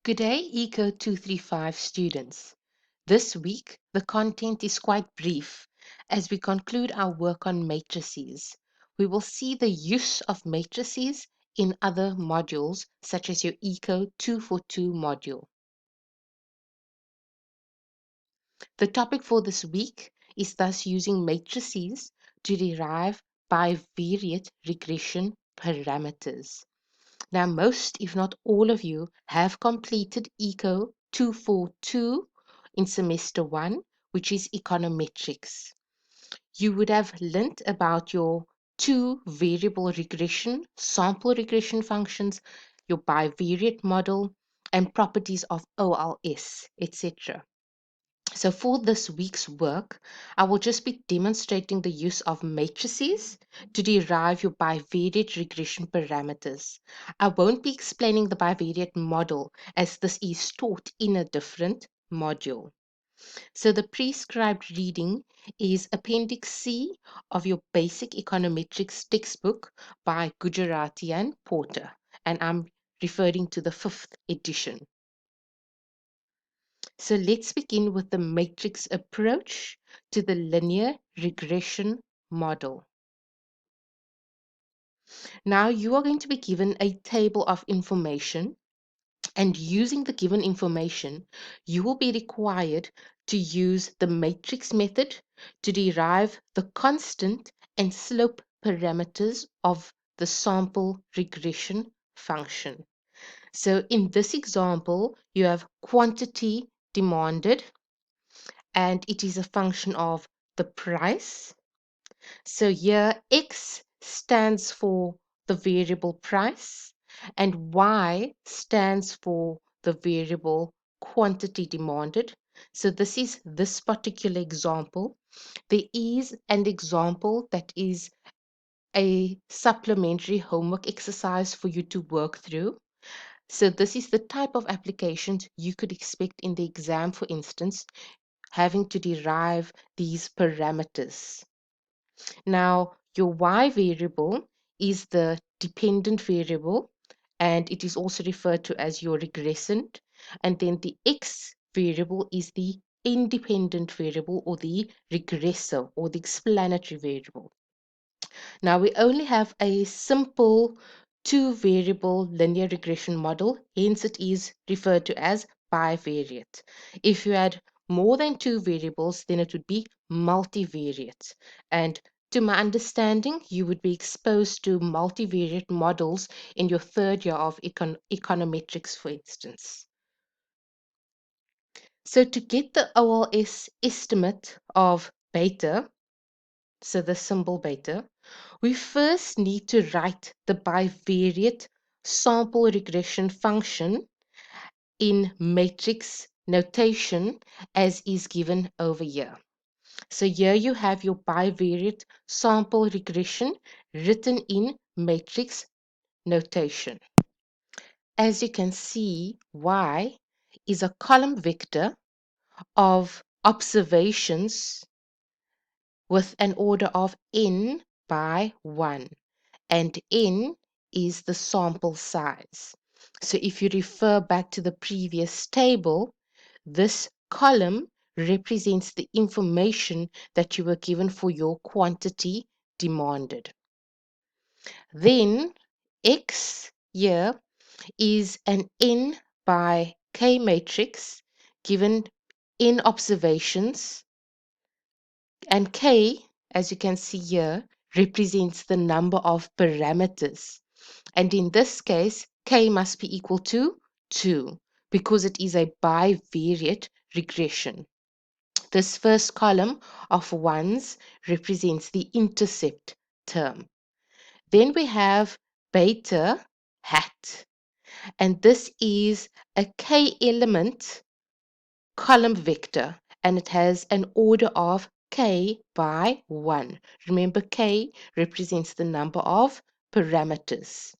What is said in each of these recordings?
Good day, ECO235 students. This week, the content is quite brief as we conclude our work on matrices. We will see the use of matrices in other modules, such as your ECO242 module. The topic for this week is thus using matrices to derive bivariate regression parameters. Now, most, if not all of you, have completed ECO 242 in semester 1, which is econometrics. You would have learnt about your two variable regression, sample regression functions, your bivariate model, and properties of OLS, etc. So for this week's work, I will just be demonstrating the use of matrices to derive your bivariate regression parameters. I won't be explaining the bivariate model as this is taught in a different module. So the prescribed reading is Appendix C of your Basic Econometrics textbook by Gujarati and Porter, and I'm referring to the 5th edition. So let's begin with the matrix approach to the linear regression model. Now you are going to be given a table of information, and using the given information, you will be required to use the matrix method to derive the constant and slope parameters of the sample regression function. So in this example, you have quantity demanded, and it is a function of the price. So here X stands for the variable price and Y stands for the variable quantity demanded. So this is this particular example. There is an example that is a supplementary homework exercise for you to work through. So this is the type of applications you could expect in the exam, for instance, having to derive these parameters. Now, your y variable is the dependent variable, and it is also referred to as your regressant. And then the x variable is the independent variable or the regressor or the explanatory variable. Now we only have a simple two variable linear regression model, hence it is referred to as bivariate. If you had more than two variables, then it would be multivariate. And to my understanding, you would be exposed to multivariate models in your third year of econometrics, for instance. So to get the OLS estimate of beta, so the symbol beta, we first need to write the bivariate sample regression function in matrix notation as is given over here. So here you have your bivariate sample regression written in matrix notation. As you can see, Y is a column vector of observations with an order of n by 1. And n is the sample size. So if you refer back to the previous table, this column represents the information that you were given for your quantity demanded. Then X here is an n by k matrix given n observations, and k, as you can see here, represents the number of parameters. And in this case, k must be equal to 2 because it is a bivariate regression. This first column of ones represents the intercept term. Then we have beta hat, and this is a k element column vector, and it has an order of k by 1. Remember, k represents the number of parameters.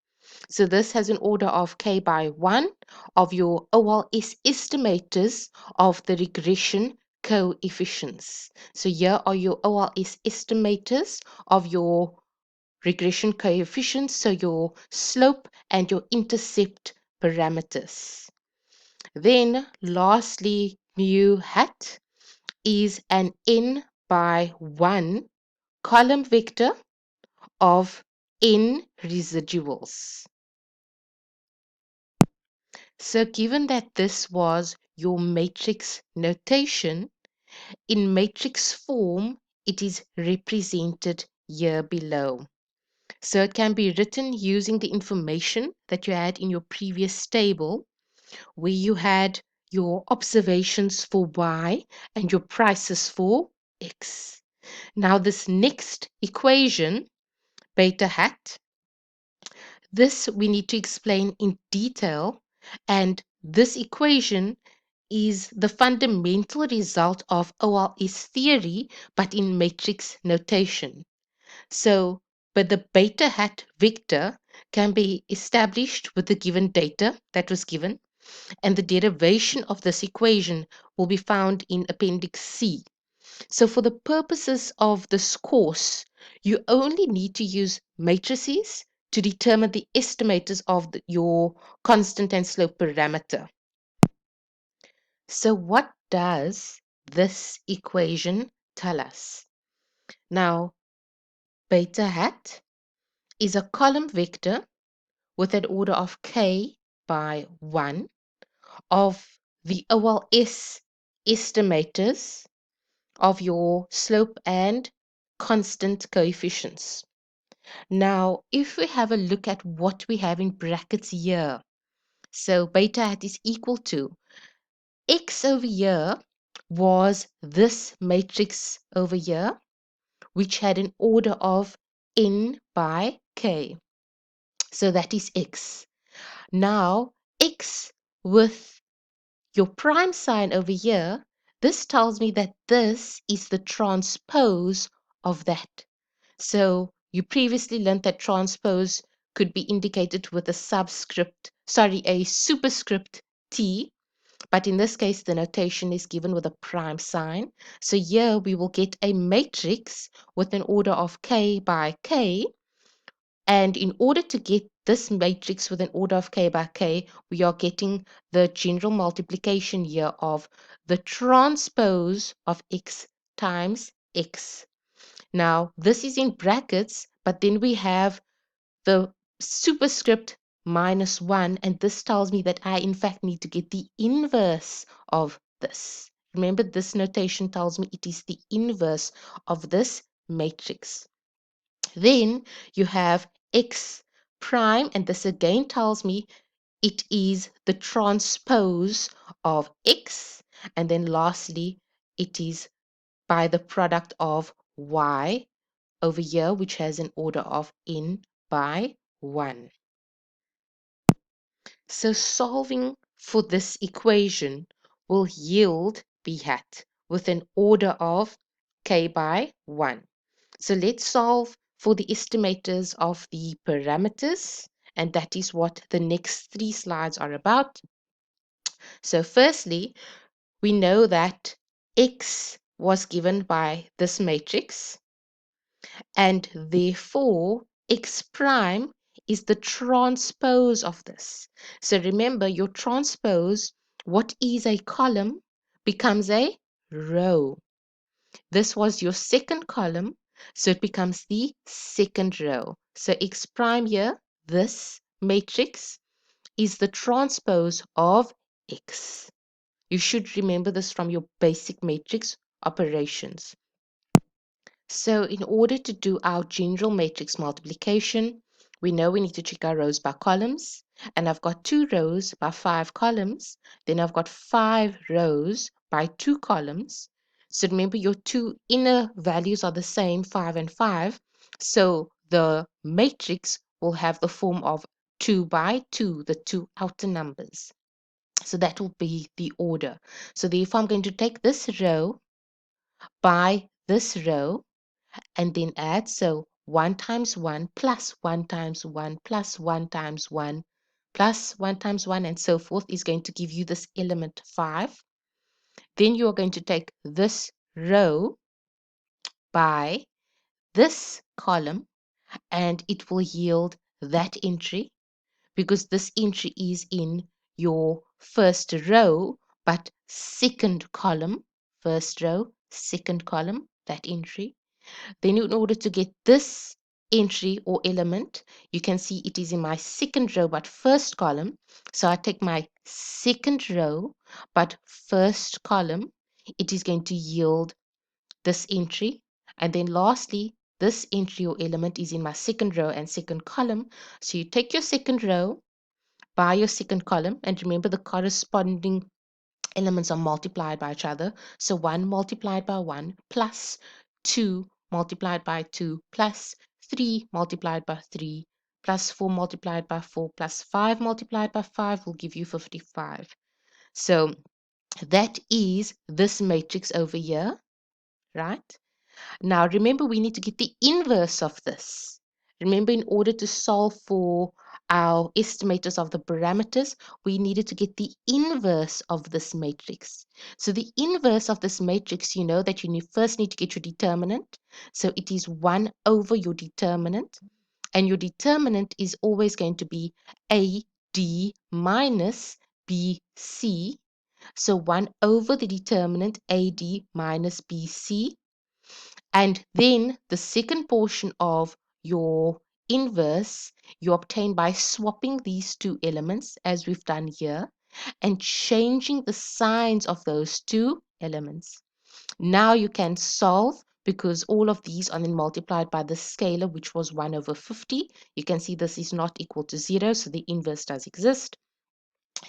So this has an order of k by 1 of your OLS estimators of the regression coefficients. So here are your OLS estimators of your regression coefficients, so your slope and your intercept parameters. Then lastly, mu hat is an n by 1 column vector of n residuals. So given that this was your matrix notation, in matrix form, it is represented here below. So it can be written using the information that you had in your previous table, where you had your observations for Y and your prices for X. Now, this next equation, beta hat, this we need to explain in detail. And this equation is the fundamental result of OLS theory, but in matrix notation. So, but the beta hat vector can be established with the given data that was given, and the derivation of this equation will be found in Appendix C. So, for the purposes of this course, you only need to use matrices to determine the estimators of your constant and slope parameter. So, what does this equation tell us? Now, beta hat is a column vector with an order of k by 1 of the OLS estimators of your slope and constant coefficients. Now, if we have a look at what we have in brackets here, so beta hat is equal to x over here was this matrix over here, which had an order of n by k. So that is x. Now, x with your prime sign over here, this tells me that this is the transpose of that. So you previously learned that transpose could be indicated with a a superscript t, but in this case, the notation is given with a prime sign. So here we will get a matrix with an order of k by k. And in order to get this matrix with an order of k by k, we are getting the general multiplication here of the transpose of x times x. Now, this is in brackets, but then we have the superscript -1, and this tells me that I, in fact, need to get the inverse of this. Remember, this notation tells me it is the inverse of this matrix. Then you have x prime, and this again tells me it is the transpose of x. And then lastly, it is by the product of y over here, which has an order of n by 1. So solving for this equation will yield b hat with an order of k by 1. So let's solve for the estimators of the parameters, and that is what the next 3 slides are about. So firstly, we know that x was given by this matrix, and therefore x prime is the transpose of this. So remember, your transpose, what is a column, becomes a row. This was your second column, so it becomes the second row. So x prime here, this matrix, is the transpose of x. You should remember this from your basic matrix operations. So in order to do our general matrix multiplication, we know we need to check our rows by columns. And I've got 2 rows by 5 columns. Then I've got 5 rows by 2 columns. So remember, your 2 inner values are the same, 5 and 5. So the matrix will have the form of 2 by 2, the 2 outer numbers. So that will be the order. So therefore, I'm going to take this row by this row and then add. So 1 times 1 plus 1 times 1 plus 1 times 1 plus 1 times 1 and so forth is going to give you this element 5. Then you are going to take this row by this column, and it will yield that entry, because this entry is in your first row, but second column, first row, second column, that entry. Then in order to get this entry or element, you can see it is in my second row, but first column. So I take my second row, but first column, it is going to yield this entry. And then lastly, this entry or element is in my second row and second column. So you take your second row by your second column, and remember the corresponding elements are multiplied by each other. So 1 multiplied by 1 plus 2 multiplied by 2 plus 3 multiplied by 3 plus 4 multiplied by 4 plus 5 multiplied by 5 will give you 55. So that is this matrix over here, right? Now, remember, we need to get the inverse of this. Remember, in order to solve for our estimators of the parameters, we needed to get the inverse of this matrix. So the inverse of this matrix, you know that you first need to get your determinant. So it is 1 over your determinant. And your determinant is always going to be AD minus BC. So 1 over the determinant AD minus BC. And then the second portion of your inverse you obtain by swapping these two elements as we've done here and changing the signs of those two elements. Now you can solve because all of these are then multiplied by the scalar, which was 1 over 50. You can see this is not equal to 0, so the inverse does exist.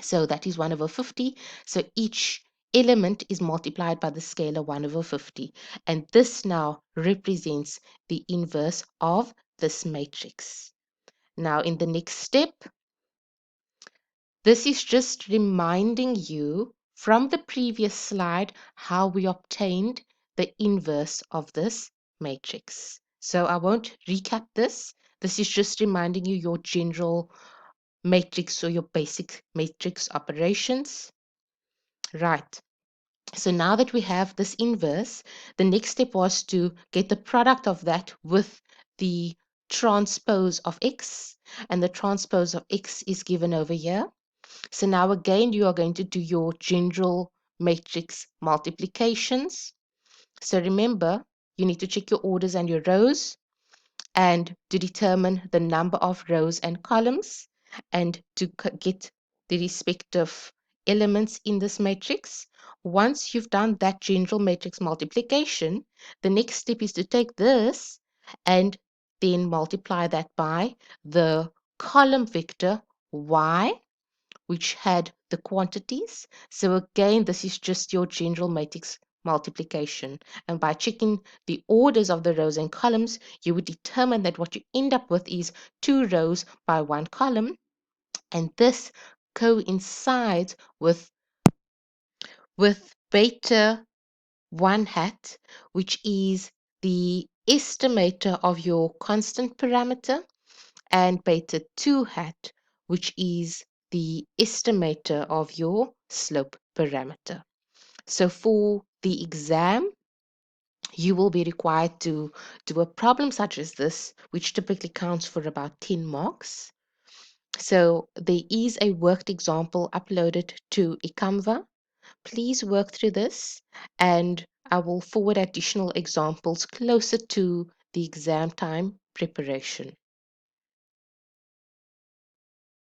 So that is 1 over 50. So each element is multiplied by the scalar 1 over 50. And this now represents the inverse of this matrix. Now in the next step, this is just reminding you from the previous slide how we obtained the inverse of this matrix. So I won't recap this. This is just reminding you your general matrix or your basic matrix operations. Right. So now that we have this inverse, the next step was to get the product of that with the transpose of x, and the transpose of x is given over here. So now again, you are going to do your general matrix multiplications. So remember, you need to check your orders and your rows and to determine the number of rows and columns and to get the respective elements in this matrix. Once you've done that general matrix multiplication, the next step is to take this and then multiply that by the column vector y, which had the quantities. So again, this is just your general matrix multiplication. And by checking the orders of the rows and columns, you would determine that what you end up with is 2 rows by 1 column. And this coincides with beta 1 hat, which is the estimator of your constant parameter, and beta 2 hat, which is the estimator of your slope parameter. So for the exam, you will be required to do a problem such as this, which typically counts for about 10 marks. So there is a worked example uploaded to eCanva. Please work through this, and I will forward additional examples closer to the exam time preparation.